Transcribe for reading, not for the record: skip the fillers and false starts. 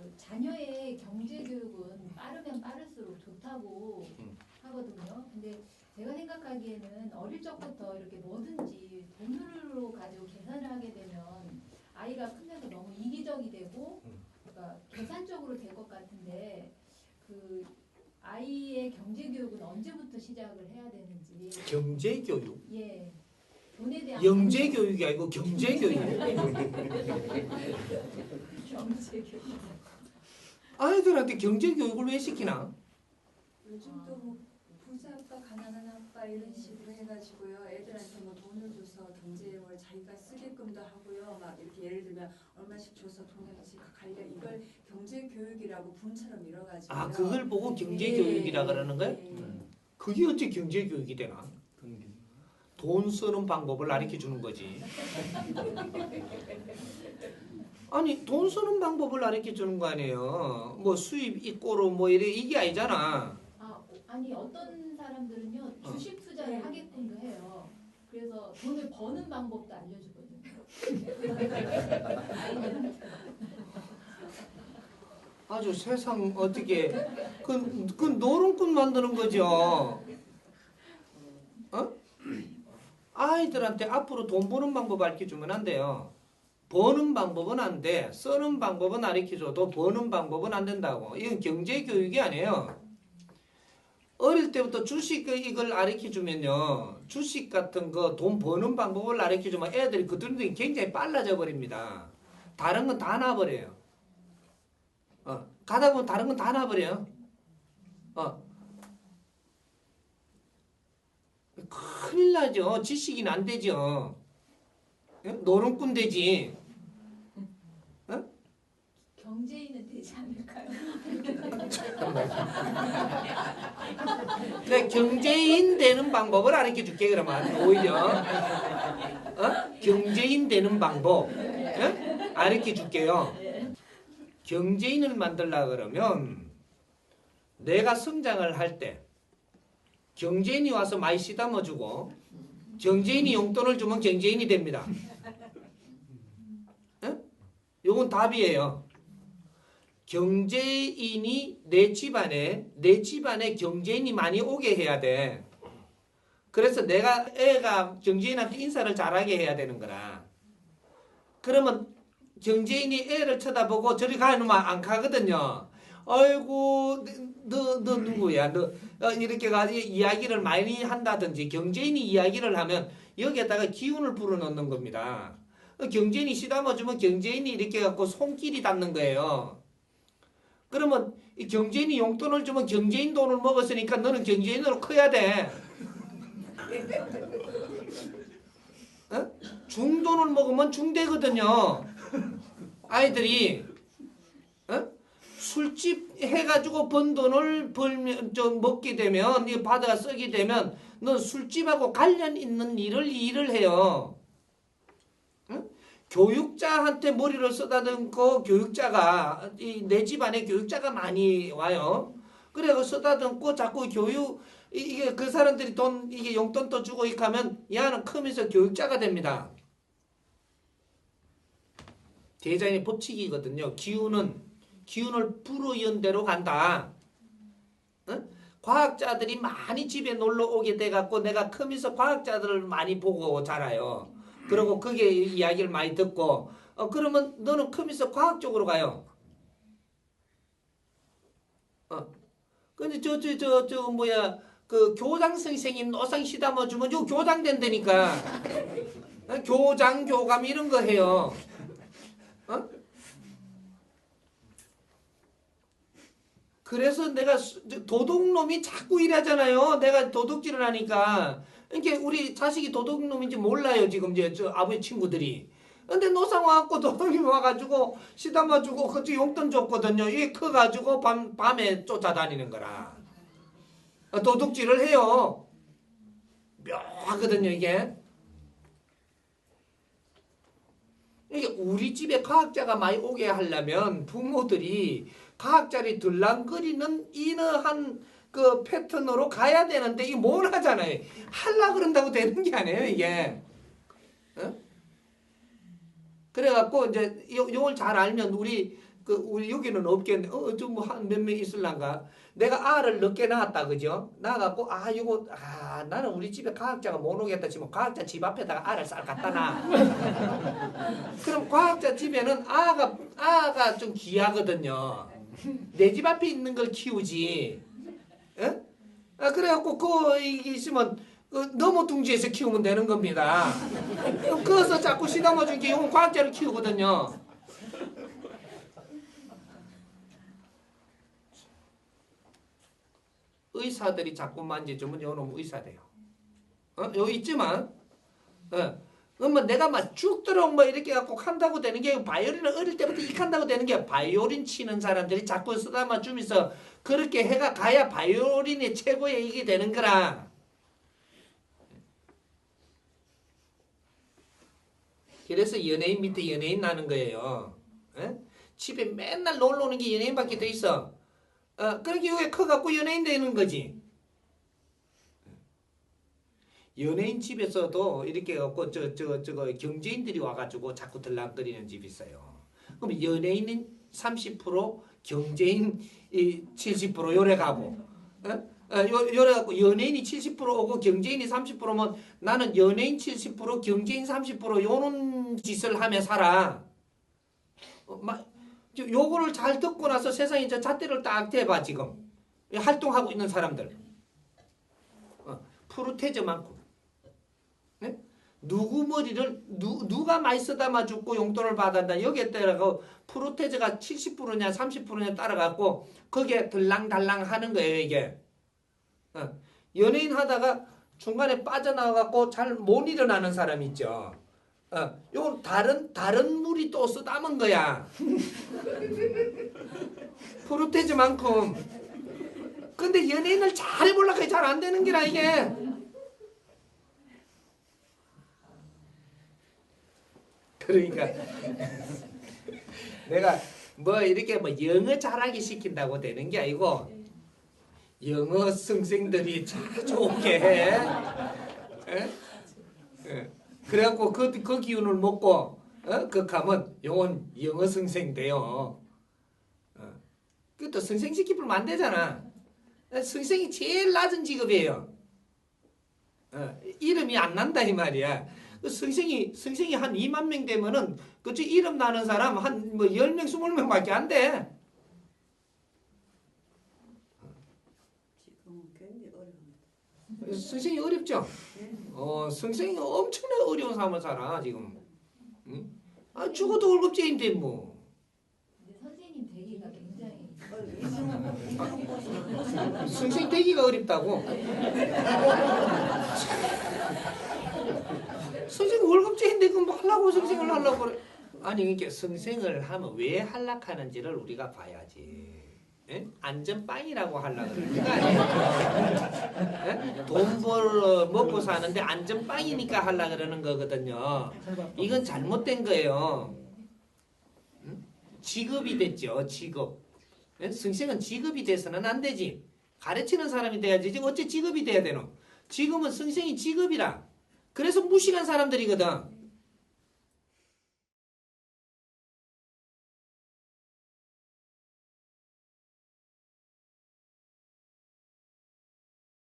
그 자녀의 경제 교육은 빠르면 빠를수록 좋다고 하거든요. 근데 제가 생각하기에는 어릴 적부터 이렇게 뭐든지 돈으로 가지고 계산을 하게 되면 아이가 크면서 너무 이기적이 되고 그러니까 계산적으로 될 것 같은데 그 아이의 경제 교육은 언제부터 시작을 해야 되는지. 경제 교육. 예. 돈에 대한 영재 교육이 아니고 경제 교육. 경제 교육. 아이들한테 경제 교육을 왜 시키나? 요즘도 뭐 부자 아빠, 가난한 아빠 이런 식으로 해가지고요. 애들한테 뭐 돈을 줘서 경제를 자기가 쓰게끔도 하고요. 막 이렇게 예를 들면 얼마씩 줘서 돈을 관련 이걸 경제 교육이라고 분처럼 밀어가지고. 아, 그걸 보고 경제 교육이라 그러는 거야? 그게 어째 경제 교육이 되나? 돈 쓰는 방법을 가르쳐 주는 거지. 아니, 돈 쓰는 방법을 가르쳐 주는 거 아니에요. 뭐 수입 입고로 뭐 이게 아니잖아. 아니 어떤 사람들은요 주식 투자를 하게끔도 해요. 그래서 돈을 버는 방법도 알려주거든요. 아주 세상 어떻게 그 노름꾼 만드는 거죠. 어? 아이들한테 앞으로 돈 버는 방법 가르쳐주면 안 돼요. 버는 방법은 안 돼. 쓰는 방법은 가르쳐줘도 버는 방법은 안 된다고. 이건 경제 교육이 아니에요. 어릴 때부터 주식 이걸 가르쳐주면요. 주식 같은 거 돈 버는 방법을 가르쳐주면 애들이 그들이 굉장히 빨라져 버립니다. 다른 건 다 놔버려요. 가다 보면 다른 건 다 놔버려요. 큰일 나죠. 지식인 안 되죠. 노름꾼 되지. 경제인은 되지 않을까요? 네, 경제인 되는 방법을 가르쳐 줄게 그러면 오히려 경제인 되는 방법 가르쳐 줄게요. 경제인을 만들려 그러면 내가 성장을 할 때 경제인이 와서 많이 씨담아 주고 경제인이 용돈을 주면 경제인이 됩니다. 요건 답이에요. 경제인이 내 집안에 경제인이 많이 오게 해야 돼. 그래서 내가 애가 경제인한테 인사를 잘하게 해야 되는 거라. 그러면 경제인이 애를 쳐다보고 저리 가면 안 가거든요. 아이고 너 누구야? 너 이렇게 가지고 이야기를 많이 한다든지 경제인이 이야기를 하면 여기에다가 기운을 불어넣는 겁니다. 경제인이 시담아주면 경제인이 이렇게 갖고 손길이 닿는 거예요. 그러면 이 경제인이 용돈을 주면 경제인 돈을 먹었으니까 너는 경제인으로 커야 돼. 중돈을 먹으면 중대거든요. 아이들이 술집 해가지고 번 돈을 벌면 좀 먹게 되면 이 받아 쓰게 되면 넌 술집하고 관련 있는 일을 해요. 교육자한테 머리를 쓰다듬고 교육자가 내 집안에 교육자가 많이 와요. 그래 쓰다듬고 자꾸 교육 이게 그 사람들이 돈 이게 용돈도 주고 이렇게 하면 얘는 크면서 교육자가 됩니다. 대자연의 법칙이거든요. 기운을 불어연 대로 간다. 과학자들이 많이 집에 놀러 오게 돼갖고 내가 크면서 과학자들을 많이 보고 자라요. 그리고 그게 이야기를 많이 듣고 그러면 너는 크면서 과학 쪽으로 가요. 근데 저 뭐야 그 교장 선생님 노상 시담아 주면 요 교장 된다니까. 교장 교감 이런 거 해요. 그래서 내가 도둑놈이 자꾸 이러잖아요. 내가 도둑질을 하니까. 이렇게 우리 자식이 도둑놈인지 몰라요. 지금 이제 저 아버지 친구들이. 근데 노상 와갖고 도둑이 와가지고 시담아주고 그쪽 용돈 줬거든요. 이게 커가지고 밤에 쫓아다니는 거라. 도둑질을 해요. 묘하거든요 이게. 이게 우리 집에 과학자가 많이 오게 하려면 부모들이 과학자리 들랑거리는 이러한 그 패턴으로 가야 되는데 이게 뭘 하잖아요. 하려고 그런다고 되는 게 아니에요 이게. 그래갖고 이제 요걸 잘 알면 우리 그 우리 여기는 없겠네. 좀 뭐 한 몇 명 있을란가? 내가 알을 늦게 낳았다, 그죠? 낳아갖고 나는 우리 집에 과학자가 못 오겠다 치면 과학자 집 앞에다가 알을 쌀 갖다 놔. 그럼 과학자 집에는 아가 좀 귀하거든요. 내 집 앞에 있는 걸 키우지. 에? 그래갖고 이게 있으면 너무 둥지에서 키우면 되는 겁니다. 그래서 자꾸 시담아준 게 이건 과학자를 키우거든요. 의사들이 자꾸 만져주면 요놈 의사 돼요. 여기 있지만, 그러면 내가 막 죽도록 뭐 이렇게 갖고 한다고 되는 게 바이올린을 어릴 때부터 익한다고 되는 게 바이올린 치는 사람들이 자꾸 쓰다마 주면서 그렇게 해가 가야 바이올린의 최고의 이게 되는 거라. 그래서 연예인 밑에 연예인 나는 거예요. 집에 맨날 놀러 오는 게 연예인밖에 더 있어. 그렇게 여기 커갖고 연예인 되는 거지. 연예인 집에서도 이렇게 갖고 저거 경제인들이 와가지고 자꾸 들락거리는 집이 있어요. 그럼 연예인은 30%, 경제인 70% 요래 가고, 요래 갖고 연예인이 70% 오고 경제인이 30%면 나는 연예인 70%, 경제인 30% 요런 짓을 하며 살아. 요거를 잘 듣고 나서 세상에 이제 잣대를 딱 대봐 지금 활동하고 있는 사람들 프루테즈만큼 네? 누구 머리를 누가 많이 쓰다마 죽고 용돈을 받았다 여기에 따라서 프루테즈가 70%냐 30%냐 따라갖고 거기에 들랑달랑 하는 거예요 이게. 연예인 하다가 중간에 빠져나와갖고 잘 못 일어나는 사람 있죠. 요건 다른 물이 또 쓰담은 거야. 프루테즈만큼. 근데 연예인을 잘 해보려고 잘 안 되는 게라 이게. 그러니까 내가 뭐 이렇게 뭐 영어 잘하게 시킨다고 되는 게 아니고 영어 선생들이 잘 좋게 해. 그래갖고 그 기운을 먹고 그 가면 영원 영어 선생 돼요. 그것도 선생 시키면 안 되잖아. 선생이 제일 낮은 직업이에요. 이름이 안 난다 이 말이야. 선생이 한 2만 명 되면은 그치 이름 나는 사람 한 뭐 10명 20명밖에 안 돼. 지금 굉장히 어려웁니다. 선생이 어렵죠? 선생이 엄청나게 어려운 삶을 살아 지금. 응? 죽어도 월급제인데 뭐. 근데 선생님 되기가 굉장히 선생 되기가 어렵다고? 선생 월급제인데 그럼 뭐 하려고 선생을 하려고 그래. 아니 이게 선생을 하면 왜 하락하는지를 우리가 봐야지. 안전빵이라고 하려고 그러는 거 아니에요? 돈 벌어 먹고 사는데 안전빵이니까 하려고 그러는 거거든요. 이건 잘못된 거예요. 직업이 됐죠. 직업. 선생은 직업이 돼서는 안 되지. 가르치는 사람이 돼야지. 지금 어째 직업이 돼야 되노? 지금은 선생이 직업이라. 그래서 무식한 사람들이거든.